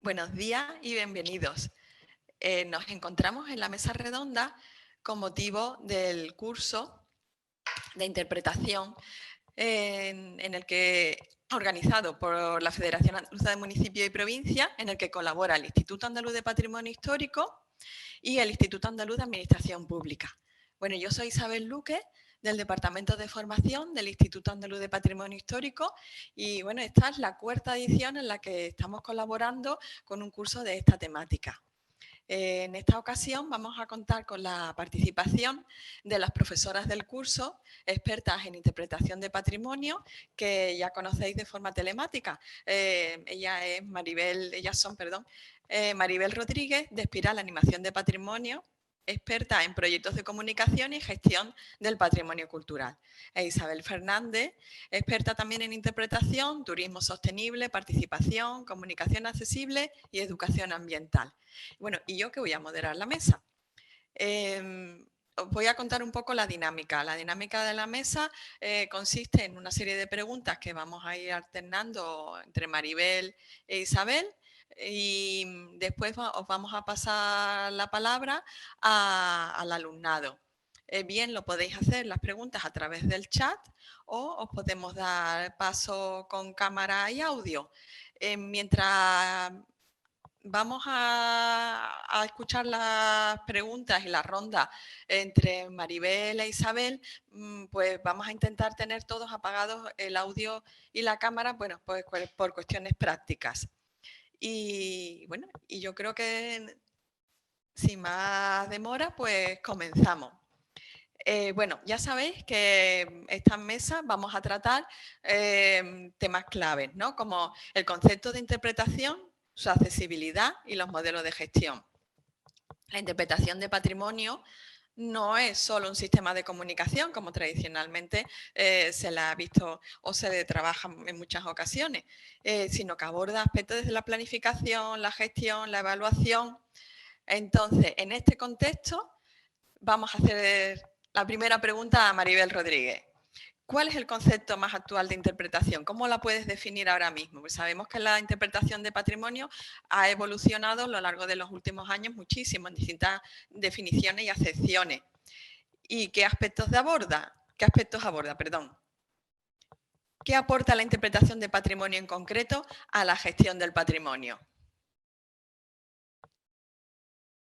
Buenos días y bienvenidos. Nos encontramos en la mesa redonda con motivo del curso de interpretación en el que organizado por la Federación Andaluza de Municipios y Provincias, en el que colabora el Instituto Andaluz de Patrimonio Histórico y el Instituto Andaluz de Administración Pública. Bueno, yo soy Isabel Luque, del Departamento de Formación del Instituto Andaluz de Patrimonio Histórico y bueno, esta es la cuarta edición en la que estamos colaborando con un curso de esta temática. En esta ocasión vamos a contar con la participación de las profesoras del curso, expertas en interpretación de patrimonio, que ya conocéis de forma telemática. Ellas son Maribel Rodríguez, de Espiral Animación de Patrimonio, experta en proyectos de comunicación y gestión del patrimonio cultural. E Isabel Fernández, experta también en interpretación, turismo sostenible, participación, comunicación accesible y educación ambiental. Bueno, y yo que voy a moderar la mesa. Os voy a contar un poco la dinámica. La dinámica de la mesa consiste en una serie de preguntas que vamos a ir alternando entre Maribel e Isabel y después os vamos a pasar la palabra al alumnado. Bien, lo podéis hacer las preguntas a través del chat o os podemos dar paso con cámara y audio. Mientras vamos a escuchar las preguntas y la ronda entre Maribel e Isabel, pues vamos a intentar tener todos apagados el audio y la cámara, bueno, pues por cuestiones prácticas. Y bueno, y yo creo que sin más demora, pues comenzamos. Bueno, ya sabéis que en esta mesa vamos a tratar temas claves, ¿no? Como el concepto de interpretación, su accesibilidad y los modelos de gestión. La interpretación de patrimonio no es solo un sistema de comunicación, como tradicionalmente se la ha visto o se trabaja en muchas ocasiones, sino que aborda aspectos desde la planificación, la gestión, la evaluación. Entonces, en este contexto, vamos a hacer la primera pregunta a Maribel Rodríguez. ¿Cuál es el concepto más actual de interpretación? ¿Cómo la puedes definir ahora mismo? Pues sabemos que la interpretación de patrimonio ha evolucionado a lo largo de los últimos años muchísimo en distintas definiciones y acepciones. ¿Y qué aspectos aborda? ¿Qué aspectos aborda? Perdón. ¿Qué aporta la interpretación de patrimonio en concreto a la gestión del patrimonio?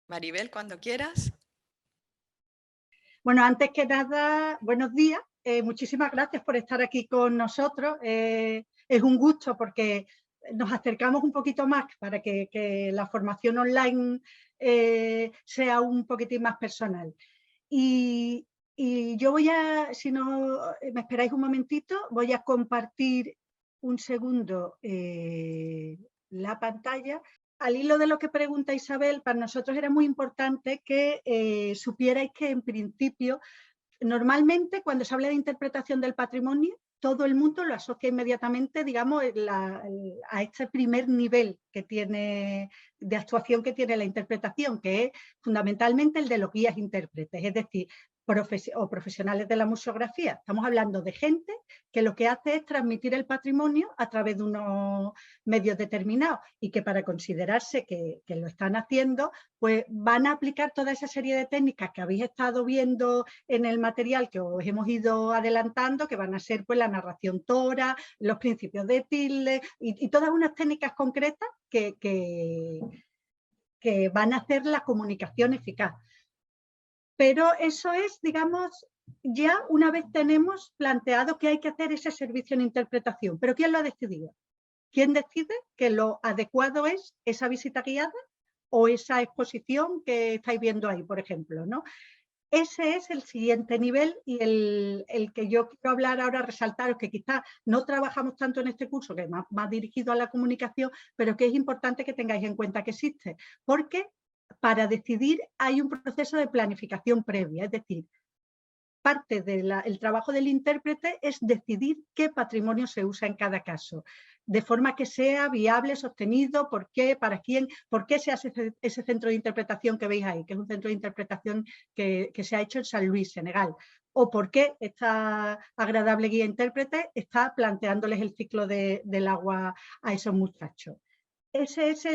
Maribel, cuando quieras. Bueno, antes que nada, buenos días. Muchísimas gracias por estar aquí con nosotros. Es un gusto porque nos acercamos un poquito más para que la formación online sea un poquitín más personal. Y yo voy a, si no me esperáis un momentito, voy a compartir un segundo la pantalla. Al hilo de lo que pregunta Isabel, para nosotros era muy importante que supierais que en principio, normalmente cuando se habla de interpretación del patrimonio, todo el mundo lo asocia inmediatamente, digamos, a este primer nivel que tiene, de actuación que tiene la interpretación, que es fundamentalmente el de los guías intérpretes, es decir, profesionales de la museografía. Estamos hablando de gente que lo que hace es transmitir el patrimonio a través de unos medios determinados y que para considerarse que lo están haciendo, pues van a aplicar toda esa serie de técnicas que habéis estado viendo en el material que os hemos ido adelantando, que van a ser pues la narración tora, los principios de Tilde y todas unas técnicas concretas que van a hacer la comunicación eficaz. Pero eso es, digamos, ya una vez tenemos planteado que hay que hacer ese servicio en interpretación. ¿Pero quién lo ha decidido? ¿Quién decide que lo adecuado es esa visita guiada o esa exposición que estáis viendo ahí, por ejemplo, ¿no? Ese es el siguiente nivel y el que yo quiero hablar ahora, resaltaros que quizás no trabajamos tanto en este curso, que es más dirigido a la comunicación, pero que es importante que tengáis en cuenta que existe, porque para decidir hay un proceso de planificación previa, es decir, parte del trabajo del intérprete es decidir qué patrimonio se usa en cada caso, de forma que sea viable, sostenido, por qué, para quién, por qué se hace ese centro de interpretación que veis ahí, que es un centro de interpretación que se ha hecho en San Luis, Senegal, o por qué esta agradable guía intérprete está planteándoles el ciclo del agua a esos muchachos. Ese es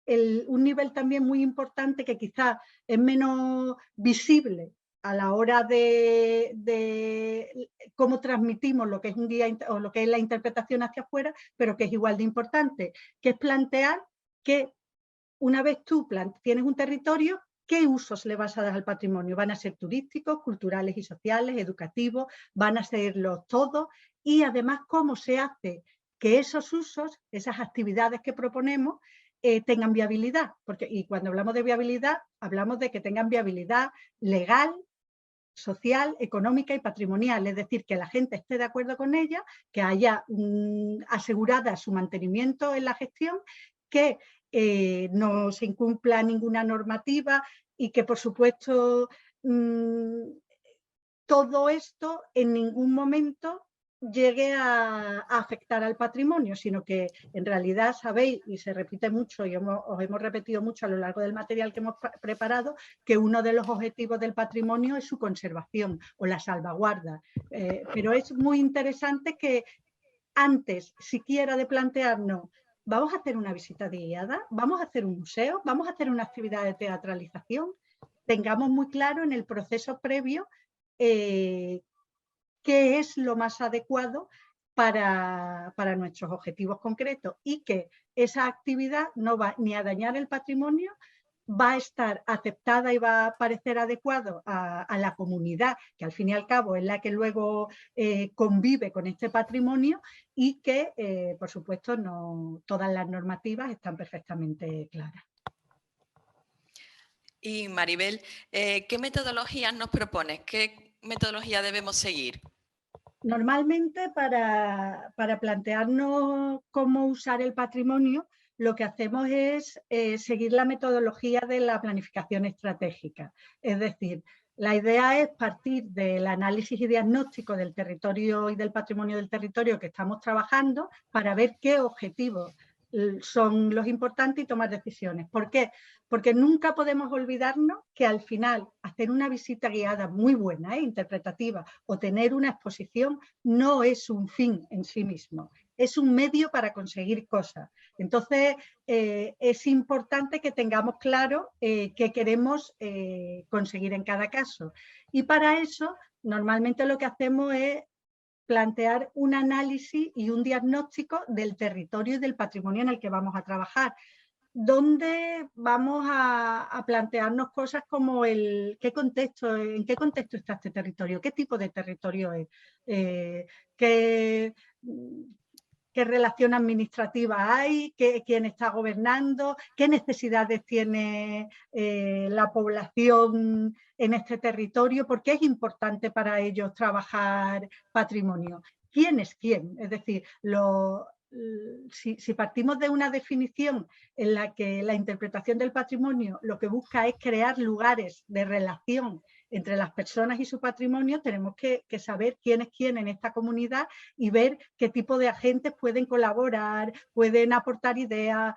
un nivel también muy importante que quizás es menos visible a la hora de cómo transmitimos lo que es un guía o lo que es la interpretación hacia afuera, pero que es igual de importante, que es plantear que una vez tú tienes un territorio, ¿qué usos le vas a dar al patrimonio? ¿Van a ser turísticos, culturales y sociales, educativos? ¿Van a serlos todos? Y además, ¿cómo se hace que esos usos, esas actividades que proponemos, tengan viabilidad? Y cuando hablamos de viabilidad, hablamos de que tengan viabilidad legal, social, económica y patrimonial, es decir, que la gente esté de acuerdo con ella, que haya asegurada su mantenimiento en la gestión, que no se incumpla ninguna normativa y que, por supuesto, todo esto en ningún momento llegue a afectar al patrimonio, sino que en realidad sabéis, y se repite mucho, y os hemos repetido mucho a lo largo del material que hemos preparado, que uno de los objetivos del patrimonio es su conservación o la salvaguarda. Pero es muy interesante que antes siquiera de plantearnos, vamos a hacer una visita guiada, vamos a hacer un museo, vamos a hacer una actividad de teatralización, tengamos muy claro en el proceso previo qué es lo más adecuado para nuestros objetivos concretos y que esa actividad no va ni a dañar el patrimonio, va a estar aceptada y va a parecer adecuado a la comunidad, que al fin y al cabo es la que luego convive con este patrimonio y que, por supuesto, no todas las normativas están perfectamente claras. Y Maribel, ¿qué metodologías nos propones? ¿Qué metodología debemos seguir? Normalmente para plantearnos cómo usar el patrimonio, lo que hacemos es seguir la metodología de la planificación estratégica. Es decir, la idea es partir del análisis y diagnóstico del territorio y del patrimonio del territorio que estamos trabajando para ver qué objetivos son los importantes y tomar decisiones. ¿Por qué? Porque nunca podemos olvidarnos que al final hacer una visita guiada muy buena, interpretativa, o tener una exposición no es un fin en sí mismo, es un medio para conseguir cosas. Entonces, es importante que tengamos claro qué queremos conseguir en cada caso. Y para eso, normalmente lo que hacemos es plantear un análisis y un diagnóstico del territorio y del patrimonio en el que vamos a trabajar, donde vamos a plantearnos cosas como en qué contexto está este territorio, qué tipo de territorio es, qué relación administrativa hay, quién está gobernando, qué necesidades tiene la población en este territorio, por qué es importante para ellos trabajar patrimonio. ¿Quién es quién? Es decir, si partimos de una definición en la que la interpretación del patrimonio lo que busca es crear lugares de relación entre las personas y su patrimonio, tenemos que saber quién es quién en esta comunidad y ver qué tipo de agentes pueden colaborar, pueden aportar ideas.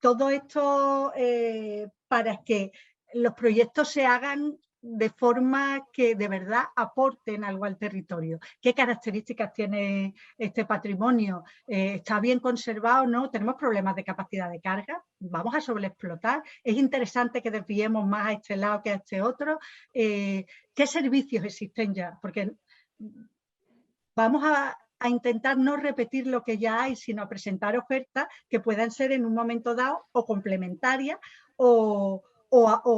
Todo esto para que los proyectos se hagan de forma que de verdad aporten algo al territorio. ¿Qué características tiene este patrimonio? ¿Está bien conservado o no? ¿Tenemos problemas de capacidad de carga? ¿Vamos a sobreexplotar? ¿Es interesante que desviemos más a este lado que a este otro? ¿Qué servicios existen ya? Porque vamos a intentar no repetir lo que ya hay, sino a presentar ofertas que puedan ser en un momento dado o complementarias o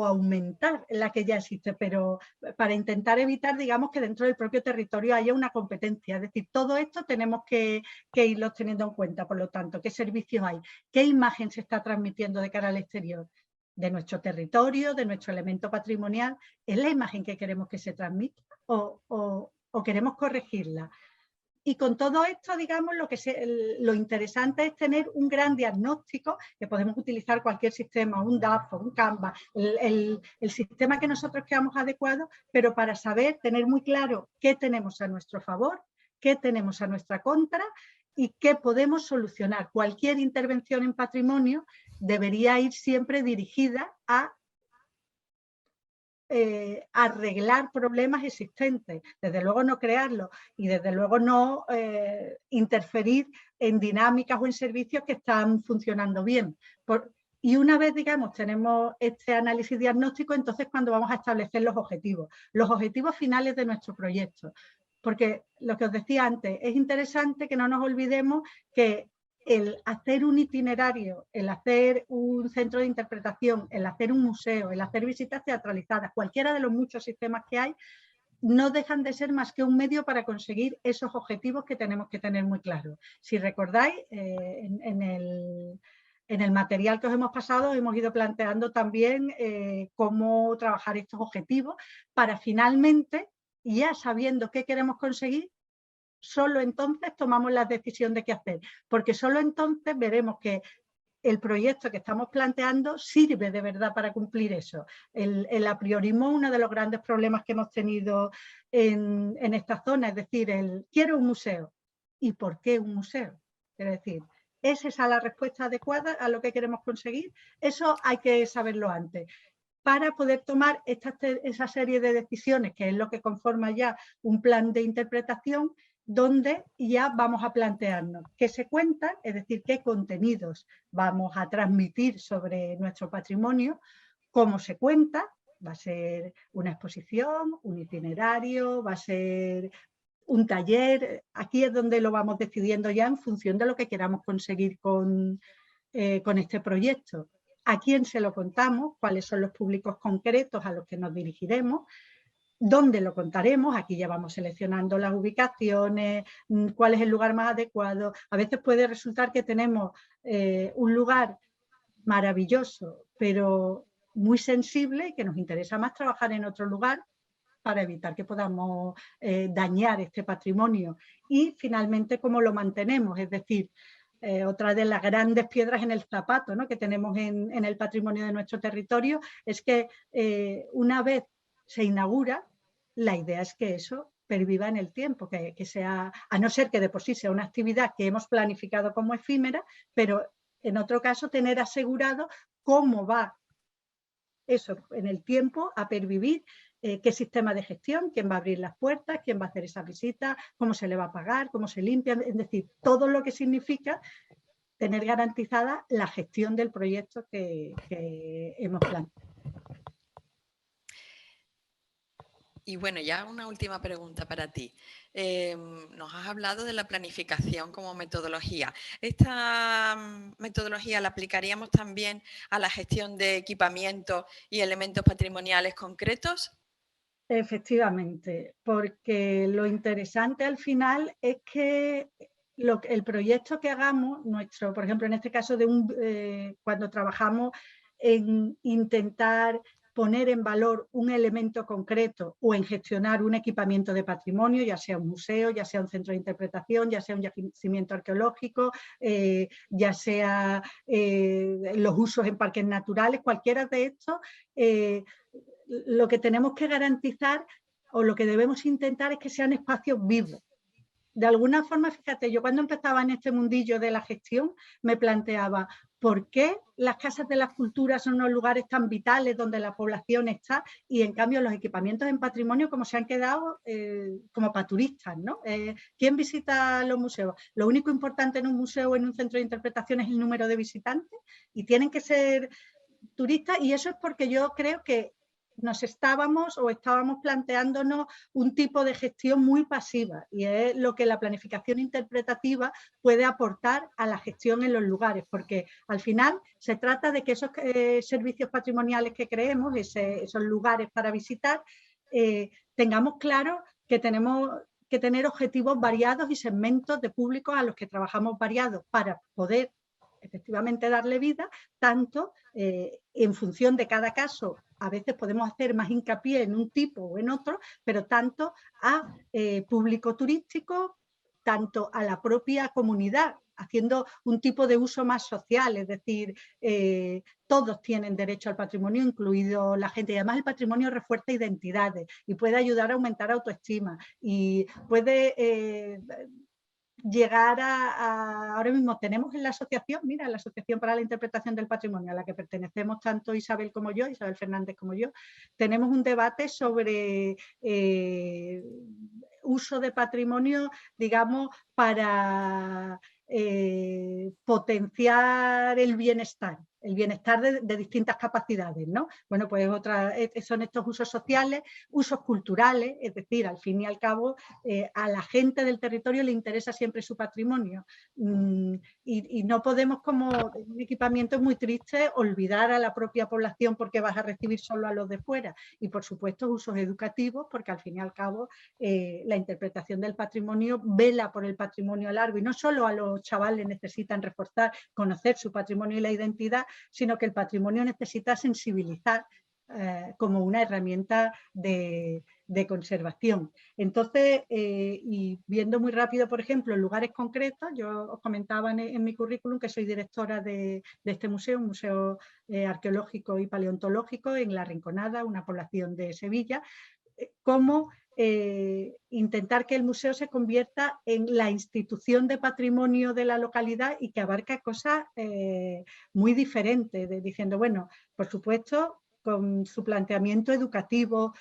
aumentar la que ya existe, pero para intentar evitar, digamos, que dentro del propio territorio haya una competencia. Es decir, todo esto tenemos que irlo teniendo en cuenta, por lo tanto, qué servicios hay, qué imagen se está transmitiendo de cara al exterior de nuestro territorio, de nuestro elemento patrimonial. ¿Es la imagen que queremos que se transmita o queremos corregirla? Y con todo esto, digamos, lo interesante es tener un gran diagnóstico, que podemos utilizar cualquier sistema, un DAFO, un Canva, el sistema que nosotros creamos adecuado, pero para saber, tener muy claro qué tenemos a nuestro favor, qué tenemos a nuestra contra y qué podemos solucionar. Cualquier intervención en patrimonio debería ir siempre dirigida a arreglar problemas existentes, desde luego no crearlos y desde luego no interferir en dinámicas o en servicios que están funcionando bien. Y una vez, digamos, tenemos este análisis diagnóstico, entonces cuando vamos a establecer los objetivos finales de nuestro proyecto. Porque lo que os decía antes, es interesante que no nos olvidemos que el hacer un itinerario, el hacer un centro de interpretación, el hacer un museo, el hacer visitas teatralizadas, cualquiera de los muchos sistemas que hay, no dejan de ser más que un medio para conseguir esos objetivos que tenemos que tener muy claros. Si recordáis, en el material que os hemos pasado hemos ido planteando también cómo trabajar estos objetivos para finalmente, ya sabiendo qué queremos conseguir, solo entonces tomamos la decisión de qué hacer, porque solo entonces veremos que el proyecto que estamos planteando sirve de verdad para cumplir eso. El apriorismo es uno de los grandes problemas que hemos tenido en esta zona, es decir, quiero un museo. ¿Y por qué un museo? Es decir, ¿es esa la respuesta adecuada a lo que queremos conseguir? Eso hay que saberlo antes para poder tomar esa serie de decisiones, que es lo que conforma ya un plan de interpretación, donde ya vamos a plantearnos qué se cuenta, es decir, qué contenidos vamos a transmitir sobre nuestro patrimonio, cómo se cuenta, va a ser una exposición, un itinerario, va a ser un taller. Aquí es donde lo vamos decidiendo ya en función de lo que queramos conseguir con este proyecto. ¿A quién se lo contamos? ¿Cuáles son los públicos concretos a los que nos dirigiremos? ¿Dónde lo contaremos? Aquí ya vamos seleccionando las ubicaciones, cuál es el lugar más adecuado. A veces puede resultar que tenemos un lugar maravilloso, pero muy sensible y que nos interesa más trabajar en otro lugar para evitar que podamos dañar este patrimonio. Y finalmente, cómo lo mantenemos, es decir, otra de las grandes piedras en el zapato, ¿no?, que tenemos en el patrimonio de nuestro territorio es que una vez se inaugura, la idea es que eso perviva en el tiempo, que sea, a no ser que de por sí sea una actividad que hemos planificado como efímera, pero en otro caso tener asegurado cómo va eso en el tiempo a pervivir, qué sistema de gestión, quién va a abrir las puertas, quién va a hacer esa visita, cómo se le va a pagar, cómo se limpia, es decir, todo lo que significa tener garantizada la gestión del proyecto que hemos planteado. Y bueno, ya una última pregunta para ti. Nos has hablado de la planificación como metodología. ¿Esta metodología la aplicaríamos también a la gestión de equipamientos y elementos patrimoniales concretos? Efectivamente, porque lo interesante al final es que el proyecto que hagamos, por ejemplo, en este caso cuando trabajamos en intentar poner en valor un elemento concreto o en gestionar un equipamiento de patrimonio, ya sea un museo, ya sea un centro de interpretación, ya sea un yacimiento arqueológico, ya sea los usos en parques naturales, cualquiera de estos, lo que tenemos que garantizar o lo que debemos intentar es que sean espacios vivos. De alguna forma, fíjate, yo cuando empezaba en este mundillo de la gestión me planteaba por qué las casas de las culturas son unos lugares tan vitales donde la población está y en cambio los equipamientos en patrimonio como se han quedado como para turistas, ¿no? ¿Quién visita los museos? Lo único importante en un museo o en un centro de interpretación es el número de visitantes y tienen que ser turistas, y eso es porque yo creo que estábamos planteándonos un tipo de gestión muy pasiva y es lo que la planificación interpretativa puede aportar a la gestión en los lugares, porque al final se trata de que esos servicios patrimoniales que creemos, esos lugares para visitar, tengamos claro que tenemos que tener objetivos variados y segmentos de públicos a los que trabajamos variados para poder efectivamente darle vida, tanto en función de cada caso, a veces podemos hacer más hincapié en un tipo o en otro, pero tanto a público turístico, tanto a la propia comunidad, haciendo un tipo de uso más social, es decir, todos tienen derecho al patrimonio, incluido la gente, y además el patrimonio refuerza identidades y puede ayudar a aumentar autoestima y puede llegar ahora mismo tenemos en la asociación, mira, la Asociación para la Interpretación del Patrimonio, a la que pertenecemos tanto Isabel como yo, Isabel Fernández como yo, tenemos un debate sobre uso de patrimonio, digamos, para potenciar el bienestar. el bienestar de distintas capacidades, ¿no? Bueno, pues son estos usos sociales, usos culturales, es decir, al fin y al cabo, a la gente del territorio le interesa siempre su patrimonio. Y no podemos, como un equipamiento muy triste, olvidar a la propia población porque vas a recibir solo a los de fuera. Y, por supuesto, usos educativos, porque al fin y al cabo la interpretación del patrimonio vela por el patrimonio largo. Y no solo a los chavales necesitan reforzar, conocer su patrimonio y la identidad, sino que el patrimonio necesita sensibilizar como una herramienta de conservación. Entonces, y viendo muy rápido, por ejemplo, en lugares concretos, yo os comentaba en mi currículum que soy directora de este museo, un museo arqueológico y paleontológico en La Rinconada, una población de Sevilla, cómo intentar que el museo se convierta en la institución de patrimonio de la localidad y que abarca cosas muy diferentes, diciendo, bueno, por supuesto, con su planteamiento educativo,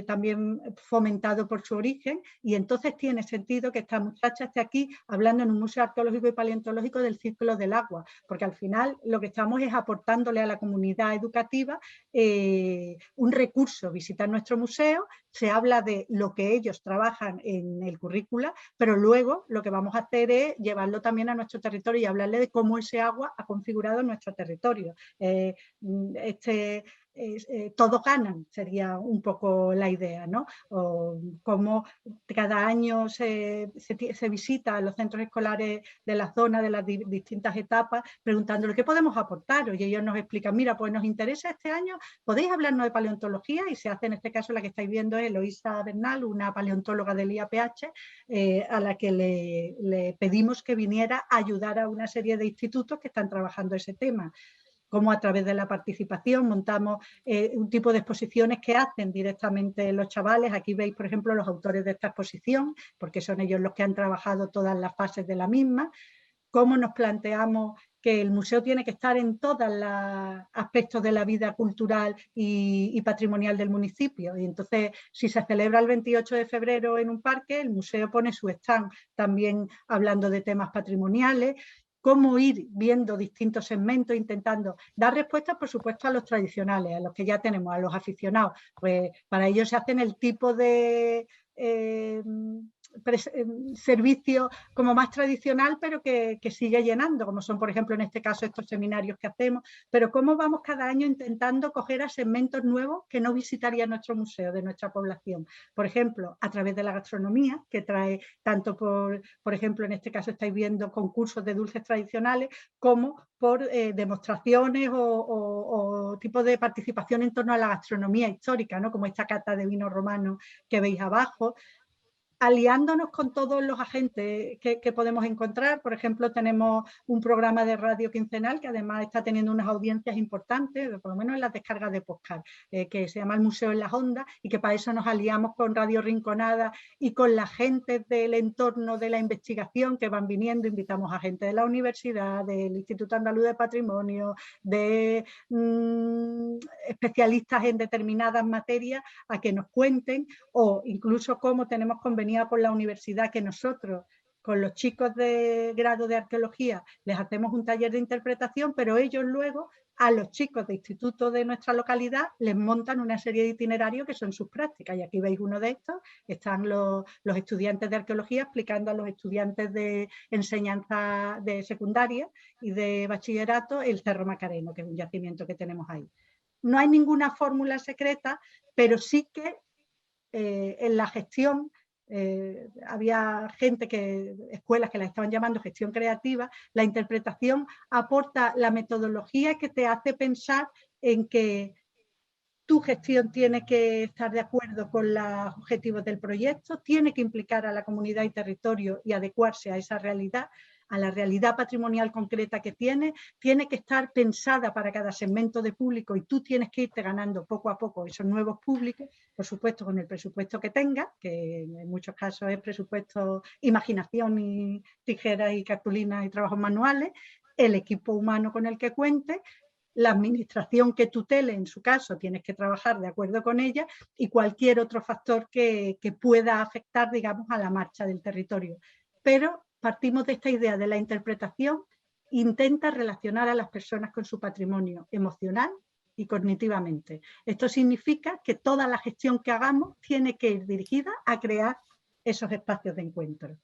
también fomentado por su origen, y entonces tiene sentido que esta muchacha esté aquí hablando en un museo arqueológico y paleontológico del ciclo del agua, porque al final lo que estamos es aportándole a la comunidad educativa un recurso. Visitar nuestro museo, se habla de lo que ellos trabajan en el currícula, pero luego lo que vamos a hacer es llevarlo también a nuestro territorio y hablarle de cómo ese agua ha configurado nuestro territorio. Todos ganan, sería un poco la idea, ¿no? O cómo cada año se visita a los centros escolares de la zona, de las distintas etapas, preguntándole qué podemos aportar, y ellos nos explican, mira, pues nos interesa este año, podéis hablarnos de paleontología, y se hace, en este caso la que estáis viendo es Eloísa Bernal, una paleontóloga del IAPH, a la que le pedimos que viniera a ayudar a una serie de institutos que están trabajando ese tema. Cómo a través de la participación montamos un tipo de exposiciones que hacen directamente los chavales. Aquí veis, por ejemplo, los autores de esta exposición, porque son ellos los que han trabajado todas las fases de la misma. Cómo nos planteamos que el museo tiene que estar en todos los aspectos de la vida cultural y patrimonial del municipio. Y entonces, si se celebra el 28 de febrero en un parque, el museo pone su stand también hablando de temas patrimoniales. Cómo ir viendo distintos segmentos, intentando dar respuestas, por supuesto, a los tradicionales, a los que ya tenemos, a los aficionados. Pues para ellos se hacen el tipo de servicio como más tradicional, pero que sigue llenando, como son, por ejemplo, en este caso, estos seminarios que hacemos. Pero cómo vamos cada año intentando coger a segmentos nuevos que no visitaría nuestro museo, de nuestra población. Por ejemplo, a través de la gastronomía, que trae tanto por ejemplo, en este caso estáis viendo concursos de dulces tradicionales, como por demostraciones o tipos de participación en torno a la gastronomía histórica, ¿no? Como esta cata de vino romano que veis abajo, aliándonos con todos los agentes que podemos encontrar. Por ejemplo, tenemos un programa de radio quincenal que además está teniendo unas audiencias importantes, por lo menos en las descargas de podcast, que se llama El Museo en las Ondas, y que para eso nos aliamos con Radio Rinconada y con la gente del entorno de la investigación que van viniendo. Invitamos a gente de la universidad, del Instituto Andaluz de Patrimonio, de especialistas en determinadas materias, a que nos cuenten, o incluso cómo tenemos convenido con la universidad que nosotros, con los chicos de grado de arqueología, les hacemos un taller de interpretación, pero ellos luego a los chicos de instituto de nuestra localidad les montan una serie de itinerarios que son sus prácticas. Y aquí veis uno de estos, están los estudiantes de arqueología explicando a los estudiantes de enseñanza de secundaria y de bachillerato el Cerro Macareno, que es un yacimiento que tenemos ahí. No hay ninguna fórmula secreta, pero sí que en la gestión había escuelas que la estaban llamando gestión creativa. La interpretación aporta la metodología que te hace pensar en que tu gestión tiene que estar de acuerdo con los objetivos del proyecto, tiene que implicar a la comunidad y territorio y adecuarse a esa realidad, a la realidad patrimonial concreta que tiene que estar pensada para cada segmento de público, y tú tienes que irte ganando poco a poco esos nuevos públicos, por supuesto con el presupuesto que tengas, que en muchos casos es presupuesto, imaginación y tijeras y cartulinas y trabajos manuales, el equipo humano con el que cuente, la administración que tutele, en su caso, tienes que trabajar de acuerdo con ella, y cualquier otro factor que pueda afectar, digamos, a la marcha del territorio. Pero partimos de esta idea de la interpretación intenta relacionar a las personas con su patrimonio emocional y cognitivamente. Esto significa que toda la gestión que hagamos tiene que ir dirigida a crear esos espacios de encuentro.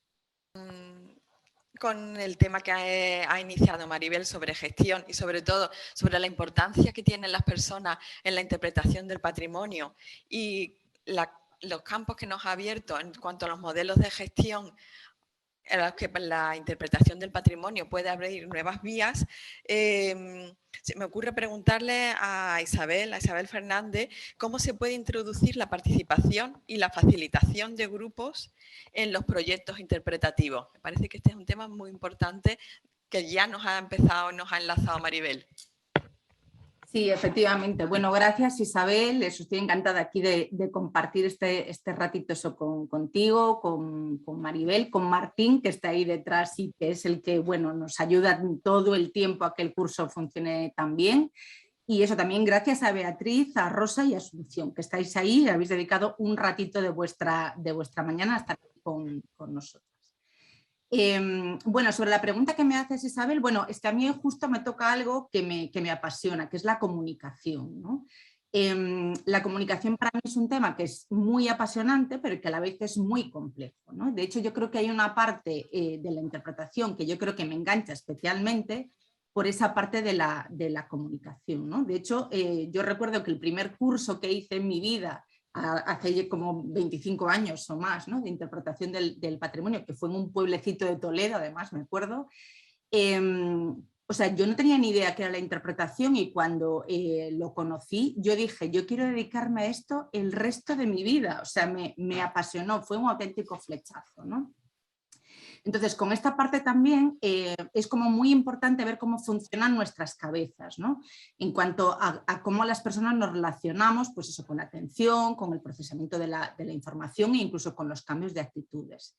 Con el tema que ha iniciado Maribel sobre gestión y sobre todo sobre la importancia que tienen las personas en la interpretación del patrimonio y los campos que nos ha abierto en cuanto a los modelos de gestión en los que la interpretación del patrimonio puede abrir nuevas vías, se me ocurre preguntarle a Isabel Fernández, cómo se puede introducir la participación y la facilitación de grupos en los proyectos interpretativos. Me parece que este es un tema muy importante que ya nos ha enlazado Maribel. Sí, efectivamente. Bueno, gracias Isabel, estoy encantada aquí de compartir este ratito eso contigo, con Maribel, con Martín, que está ahí detrás y que es el que nos ayuda todo el tiempo a que el curso funcione tan bien. Y eso también gracias a Beatriz, a Rosa y a Asunción, que estáis ahí y habéis dedicado un ratito de vuestra mañana a estar con nosotros. Bueno, sobre la pregunta que me haces, Isabel, es que a mí justo me toca algo que me apasiona, que es la comunicación, ¿no? La comunicación para mí es un tema que es muy apasionante, pero que a la vez es muy complejo, ¿no? De hecho, yo creo que hay una parte de la interpretación que yo creo que me engancha especialmente por esa parte de la comunicación, ¿no? De hecho, yo recuerdo que el primer curso que hice en mi vida hace como 25 años o más, ¿no? De interpretación del patrimonio, que fue en un pueblecito de Toledo, además, me acuerdo. O sea, yo no tenía ni idea qué era la interpretación y cuando lo conocí, yo dije, yo quiero dedicarme a esto el resto de mi vida. O sea, me apasionó, fue un auténtico flechazo, ¿no? Entonces, con esta parte también es como muy importante ver cómo funcionan nuestras cabezas, ¿no? En cuanto a cómo las personas nos relacionamos, pues eso, con la atención, con el procesamiento de la información e incluso con los cambios de actitudes.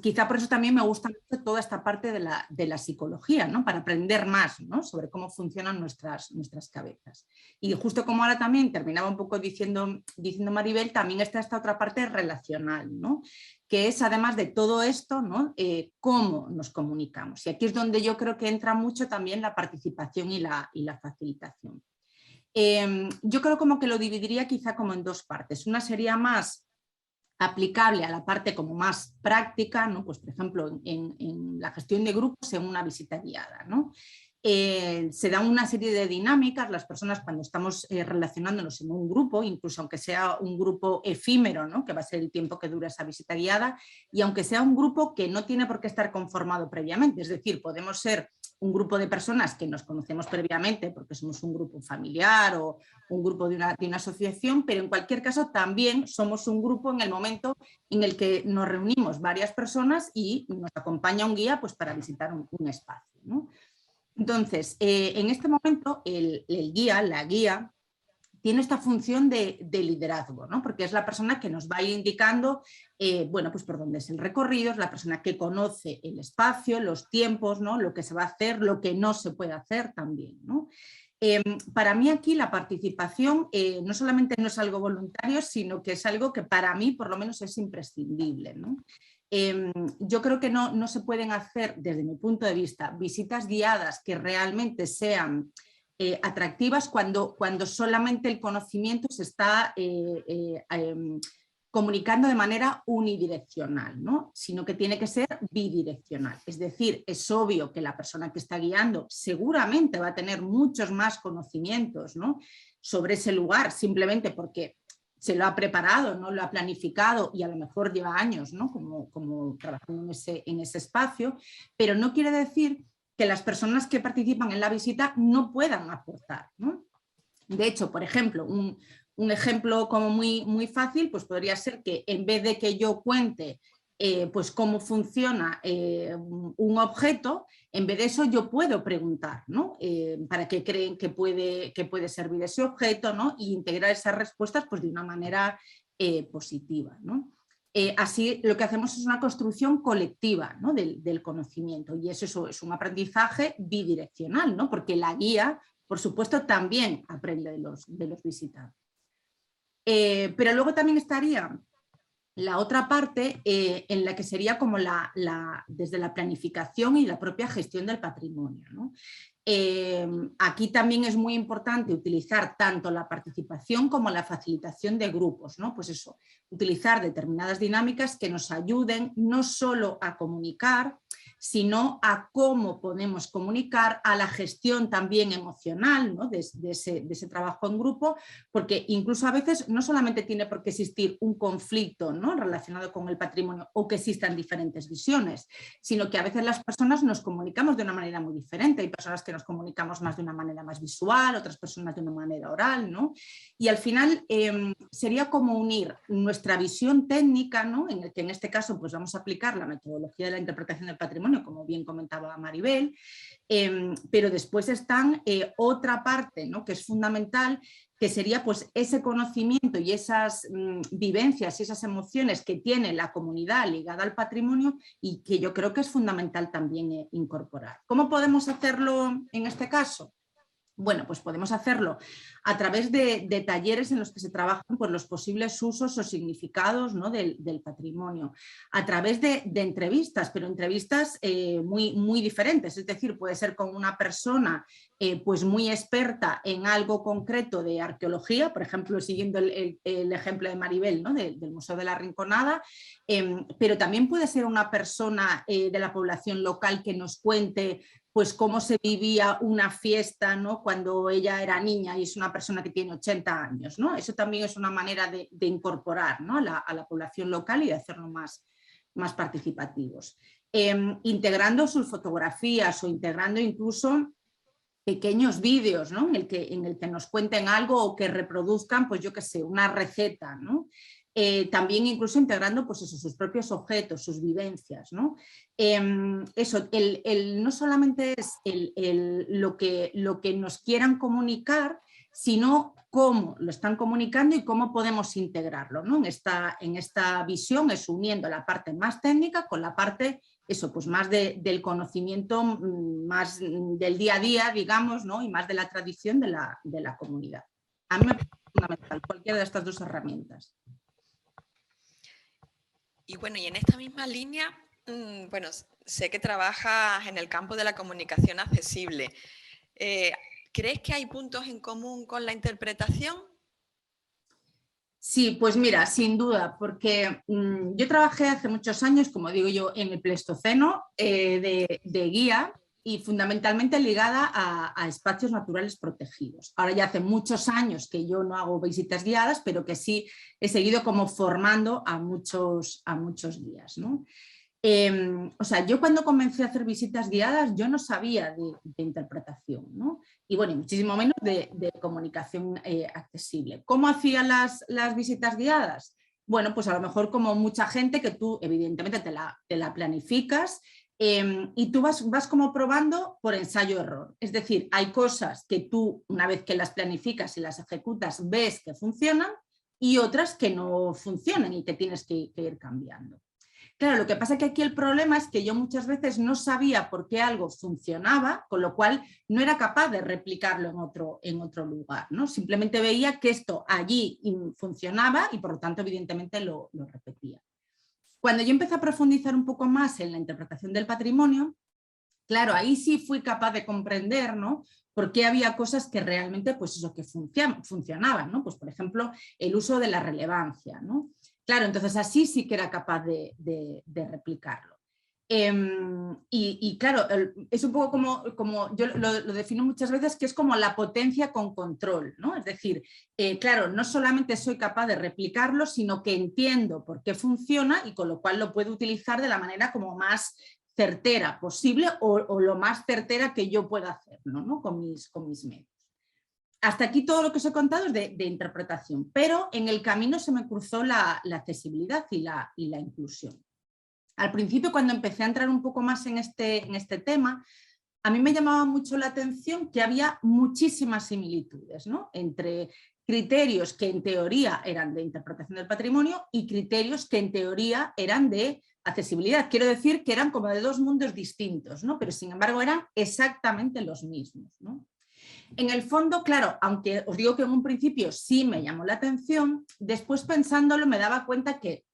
Quizá por eso también me gusta mucho toda esta parte de la psicología, ¿no? Para aprender más, ¿no? Sobre cómo funcionan nuestras cabezas. Y justo como ahora también terminaba un poco diciendo Maribel, también está esta otra parte relacional, ¿no? Que es además de todo esto, ¿no? Cómo nos comunicamos. Y aquí es donde yo creo que entra mucho también la participación y la facilitación. Yo creo como que lo dividiría quizá como en dos partes. Una sería más aplicable a la parte como más práctica, ¿no? Pues por ejemplo en la gestión de grupos en una visita guiada, ¿no? Se dan una serie de dinámicas, las personas cuando estamos relacionándonos en un grupo, incluso aunque sea un grupo efímero, ¿no? Que va a ser el tiempo que dura esa visita guiada, y aunque sea un grupo que no tiene por qué estar conformado previamente, es decir, podemos ser un grupo de personas que nos conocemos previamente porque somos un grupo familiar o un grupo de una asociación, pero en cualquier caso también somos un grupo en el momento en el que nos reunimos varias personas y nos acompaña un guía pues, para visitar un espacio, ¿no? Entonces, en este momento el guía, la guía, tiene esta función de liderazgo, ¿no? Porque es la persona que nos va a ir indicando bueno, pues por dónde es el recorrido, es la persona que conoce el espacio, los tiempos, ¿no? Lo que se va a hacer, lo que no se puede hacer también, ¿no? Para mí aquí la participación no solamente no es algo voluntario, sino que es algo que para mí por lo menos es imprescindible, ¿no? Yo creo que no se pueden hacer, desde mi punto de vista, visitas guiadas que realmente sean atractivas cuando solamente el conocimiento se está comunicando de manera unidireccional, ¿no? Sino que tiene que ser bidireccional. Es decir, es obvio que la persona que está guiando seguramente va a tener muchos más conocimientos, ¿no? Sobre ese lugar, simplemente porque se lo ha preparado, ¿no? Lo ha planificado y a lo mejor lleva años, ¿no? como trabajando en ese espacio, pero no quiere decir que las personas que participan en la visita no puedan aportar, ¿no? De hecho, por ejemplo, un ejemplo como muy fácil, pues podría ser que en vez de que yo cuente pues cómo funciona un objeto, en vez de eso yo puedo preguntar, ¿no? Para qué creen que puede servir ese objeto, ¿no? Y integrar esas respuestas pues, de una manera positiva, ¿no? Así lo que hacemos es una construcción colectiva, ¿no? del conocimiento, y eso es un aprendizaje bidireccional, ¿no? Porque la guía, por supuesto, también aprende de los visitantes. Pero luego también estaría la otra parte en la que sería como desde la planificación y la propia gestión del patrimonio, ¿no? Aquí también es muy importante utilizar tanto la participación como la facilitación de grupos, ¿no? Pues eso, utilizar determinadas dinámicas que nos ayuden no solo a comunicar, sino a cómo podemos comunicar, a la gestión también emocional, ¿no? de ese trabajo en grupo, porque incluso a veces no solamente tiene por qué existir un conflicto, ¿no? relacionado con el patrimonio o que existan diferentes visiones, sino que a veces las personas nos comunicamos de una manera muy diferente. Hay personas que nos comunicamos más de una manera más visual, otras personas de una manera oral, ¿no? Y al final sería como unir nuestra visión técnica, ¿no? en el que en este caso pues vamos a aplicar la metodología de la interpretación del patrimonio, como bien comentaba Maribel, pero después están otra parte, ¿no? que es fundamental, que sería pues ese conocimiento y esas vivencias y esas emociones que tiene la comunidad ligada al patrimonio y que yo creo que es fundamental también incorporar. ¿Cómo podemos hacerlo en este caso? Bueno, pues podemos hacerlo a través de talleres en los que se trabajan pues, los posibles usos o significados, ¿no? del patrimonio, a través de entrevistas, pero entrevistas muy diferentes, es decir, puede ser con una persona pues muy experta en algo concreto de arqueología, por ejemplo, siguiendo el ejemplo de Maribel, ¿no? del Museo de la Rinconada, pero también puede ser una persona de la población local que nos cuente pues cómo se vivía una fiesta, ¿no? cuando ella era niña y es una persona que tiene 80 años. ¿no? Eso también es una manera de incorporar, ¿no? a la población local y de hacerlo más participativos. Integrando sus fotografías o integrando incluso pequeños vídeos, ¿no? en el que nos cuenten algo o que reproduzcan, pues yo qué sé, una receta, ¿no? También incluso integrando pues eso, sus propios objetos, sus vivencias, ¿no? Eso, no solamente es lo que nos quieran comunicar, sino cómo lo están comunicando y cómo podemos integrarlo, ¿no? en esta visión es uniendo la parte más técnica con la parte eso, pues más del conocimiento, más del día a día, digamos, ¿no? y más de la tradición de la comunidad. A mí me parece fundamental cualquiera de estas dos herramientas. Y bueno, y en esta misma línea, bueno, sé que trabajas en el campo de la comunicación accesible. ¿Crees que hay puntos en común con la interpretación? Sí, pues mira, sin duda, porque yo trabajé hace muchos años, como digo yo, en el Pleistoceno de guía y fundamentalmente ligada a espacios naturales protegidos. Ahora ya hace muchos años que yo no hago visitas guiadas, pero que sí he seguido como formando a muchos guías, ¿no? O sea, yo cuando comencé a hacer visitas guiadas yo no sabía de interpretación, ¿no? Y bueno, muchísimo menos de comunicación accesible. ¿Cómo hacía las visitas guiadas? Bueno, pues a lo mejor como mucha gente que tú evidentemente te la planificas y tú vas como probando por ensayo-error. Es decir, hay cosas que tú una vez que las planificas y las ejecutas ves que funcionan y otras que no funcionan y que tienes que ir cambiando. Claro, lo que pasa es que aquí el problema es que yo muchas veces no sabía por qué algo funcionaba, con lo cual no era capaz de replicarlo en otro lugar, ¿no? Simplemente veía que esto allí funcionaba y por lo tanto evidentemente lo repetía. Cuando yo empecé a profundizar un poco más en la interpretación del patrimonio, claro, ahí sí fui capaz de comprender, ¿no? Por qué había cosas que realmente pues eso, que funcionaban, ¿no? Pues por ejemplo el uso de la relevancia, ¿no? Claro, entonces así sí que era capaz de replicarlo. Y claro, es un poco como yo lo defino muchas veces, que es como la potencia con control, ¿no? Es decir, claro, no solamente soy capaz de replicarlo, sino que entiendo por qué funciona y con lo cual lo puedo utilizar de la manera como más certera posible o lo más certera que yo pueda hacerlo, ¿no? con mis medios. Hasta aquí todo lo que os he contado es de interpretación, pero en el camino se me cruzó la accesibilidad y la inclusión. Al principio, cuando empecé a entrar un poco más en este tema, a mí me llamaba mucho la atención que había muchísimas similitudes, ¿no? Entre criterios que en teoría eran de interpretación del patrimonio y criterios que en teoría eran de accesibilidad. Quiero decir que eran como de dos mundos distintos, ¿no? Pero sin embargo eran exactamente los mismos, ¿no? En el fondo, claro, aunque os digo que en un principio sí me llamó la atención, después pensándolo me daba cuenta que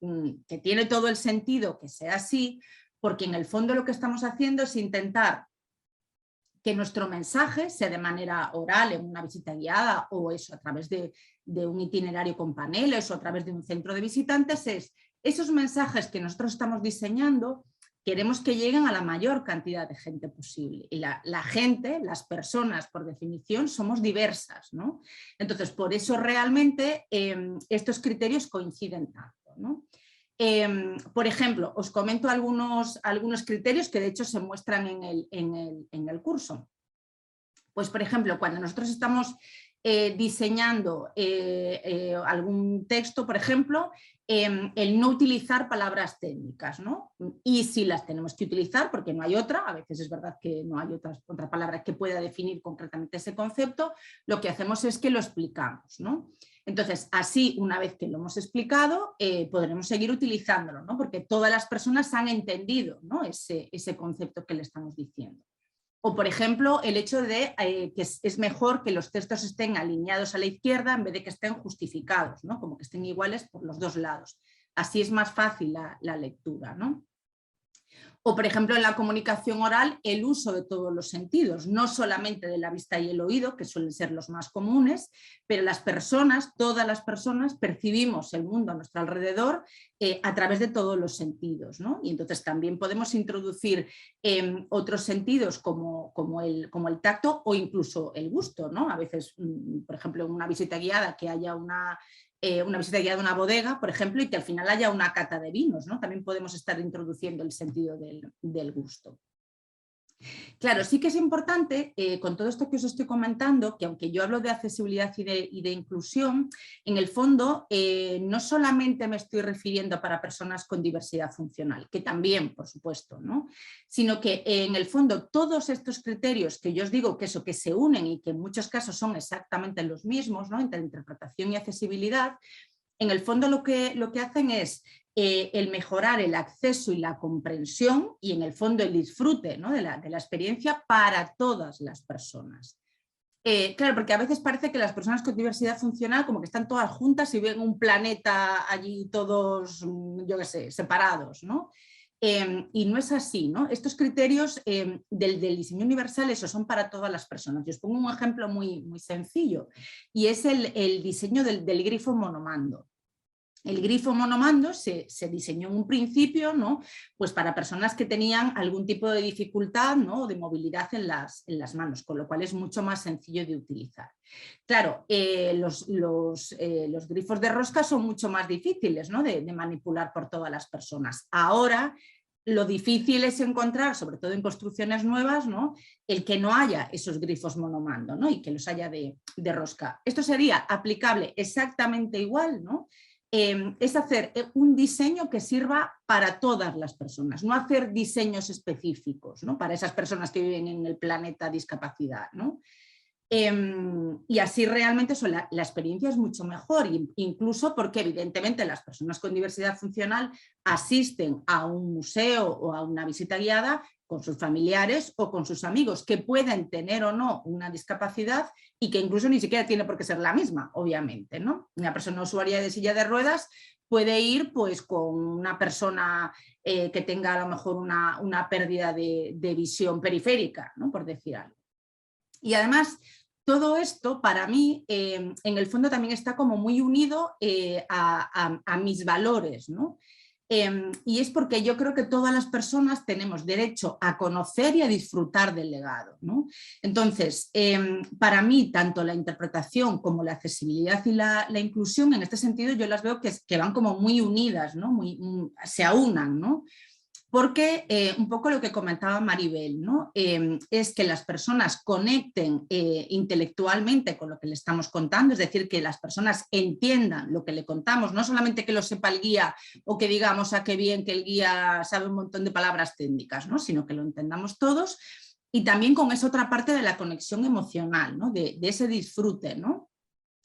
tiene todo el sentido que sea así, porque en el fondo lo que estamos haciendo es intentar que nuestro mensaje, sea de manera oral, en una visita guiada o eso a través de un itinerario con paneles o a través de un centro de visitantes, es esos mensajes que nosotros estamos diseñando, queremos que lleguen a la mayor cantidad de gente posible. Y la gente, las personas, por definición, somos diversas, ¿no? Entonces, por eso realmente estos criterios coinciden tanto, ¿no? Por ejemplo, os comento algunos criterios que de hecho se muestran en el curso. Pues por ejemplo, cuando nosotros estamos diseñando algún texto, por ejemplo, el no utilizar palabras técnicas, ¿no? Y si las tenemos que utilizar, porque no hay otra, a veces es verdad que no hay otra palabra que pueda definir concretamente ese concepto, lo que hacemos es que lo explicamos, ¿no? Entonces, así, una vez que lo hemos explicado, podremos seguir utilizándolo, ¿no? Porque todas las personas han entendido, ¿no? ese concepto que le estamos diciendo. O, por ejemplo, el hecho de que es mejor que los textos estén alineados a la izquierda en vez de que estén justificados, ¿no? Como que estén iguales por los dos lados. Así es más fácil la lectura, ¿no? O, por ejemplo, en la comunicación oral, el uso de todos los sentidos, no solamente de la vista y el oído, que suelen ser los más comunes, pero las personas, todas las personas, percibimos el mundo a nuestro alrededor a través de todos los sentidos, ¿no? Y entonces también podemos introducir otros sentidos como el tacto o incluso el gusto, ¿no? A veces, por ejemplo, en una visita guiada que haya una visita guiada a una bodega, por ejemplo, y que al final haya una cata de vinos, ¿no? También podemos estar introduciendo el sentido del gusto. Claro, sí que es importante, con todo esto que os estoy comentando, que aunque yo hablo de accesibilidad y de inclusión, en el fondo no solamente me estoy refiriendo para personas con diversidad funcional, que también, por supuesto, ¿no? Sino que en el fondo todos estos criterios que yo os digo que se unen y que en muchos casos son exactamente los mismos, ¿no? Entre interpretación y accesibilidad, en el fondo lo que hacen es el mejorar el acceso y la comprensión y en el fondo el disfrute, ¿no? de la experiencia para todas las personas. Claro, porque a veces parece que las personas con diversidad funcional como que están todas juntas y ven un planeta allí todos, yo qué sé, separados, ¿no? Y no es así, ¿no? Estos criterios del diseño universal, esos son para todas las personas. Yo os pongo un ejemplo muy, muy sencillo y es el diseño del grifo monomando. El grifo monomando se diseñó en un principio, ¿no? Pues para personas que tenían algún tipo de dificultad, ¿no? O de movilidad en las manos, con lo cual es mucho más sencillo de utilizar. Claro, los grifos de rosca son mucho más difíciles, ¿no? de manipular por todas las personas. Ahora lo difícil es encontrar, sobre todo en construcciones nuevas, ¿no? El que no haya esos grifos monomando, ¿no? Y que los haya de rosca. Esto sería aplicable exactamente igual, ¿no? Es hacer un diseño que sirva para todas las personas, no hacer diseños específicos, ¿no? Para esas personas que viven en el planeta discapacidad, ¿no? Y así realmente la experiencia es mucho mejor, incluso porque evidentemente las personas con diversidad funcional asisten a un museo o a una visita guiada con sus familiares o con sus amigos que pueden tener o no una discapacidad y que incluso ni siquiera tiene por qué ser la misma, obviamente, ¿no? Una persona usuaria de silla de ruedas puede ir pues con una persona que tenga a lo mejor una pérdida de visión periférica, ¿no? Por decir algo. Y además, todo esto para mí, en el fondo también está como muy unido a mis valores, ¿no? Y es porque yo creo que todas las personas tenemos derecho a conocer y a disfrutar del legado, ¿no? Entonces, para mí, tanto la interpretación como la accesibilidad y la inclusión, en este sentido, yo las veo que van como muy unidas, ¿no? Se aunan, ¿no? Porque un poco lo que comentaba Maribel, ¿no? Es que las personas conecten intelectualmente con lo que le estamos contando, es decir, que las personas entiendan lo que le contamos, no solamente que lo sepa el guía o que digamos a qué bien que el guía sabe un montón de palabras técnicas, ¿no? Sino que lo entendamos todos y también con esa otra parte de la conexión emocional, ¿no? De ese disfrute, ¿no?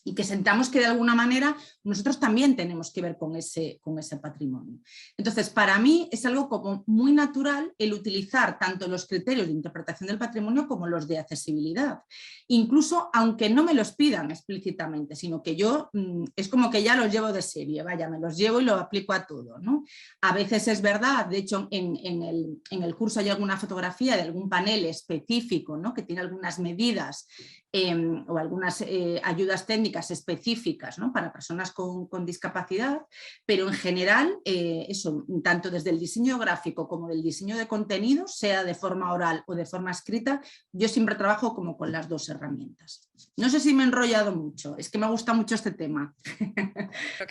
y que sentamos que de alguna manera nosotros también tenemos que ver con ese patrimonio. Entonces, para mí es algo como muy natural el utilizar tanto los criterios de interpretación del patrimonio como los de accesibilidad. Incluso aunque no me los pidan explícitamente, sino que yo es como que ya los llevo de serie, vaya, me los llevo y lo aplico a todo, ¿no? A veces es verdad, de hecho en el curso hay alguna fotografía de algún panel específico, ¿no? Que tiene algunas medidas o algunas ayudas técnicas específicas, ¿no? Para personas con discapacidad, pero en general eso, tanto desde el diseño gráfico como del diseño de contenidos, sea de forma oral o de forma escrita, yo siempre trabajo como con las dos herramientas. No sé si me he enrollado mucho, es que me gusta mucho este tema. Creo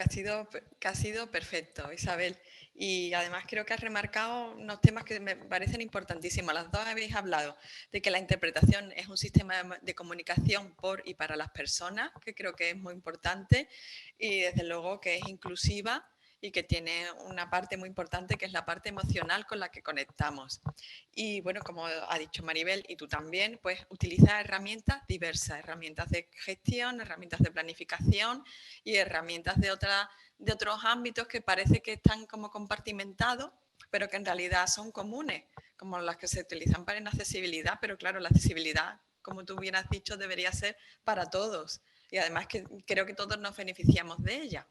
que ha sido perfecto, Isabel. Y además creo que has remarcado unos temas que me parecen importantísimos. Las dos habéis hablado de que la interpretación es un sistema de comunicación por y para las personas, que creo que es muy importante, y desde luego que es inclusiva y que tiene una parte muy importante que es la parte emocional con la que conectamos. Y bueno, como ha dicho Maribel y tú también, pues utiliza herramientas diversas, herramientas de gestión, herramientas de planificación y herramientas de otros ámbitos que parece que están como compartimentados, pero que en realidad son comunes, como las que se utilizan para inaccesibilidad, pero claro, la accesibilidad, como tú bien has dicho, debería ser para todos y además que creo que todos nos beneficiamos de ella.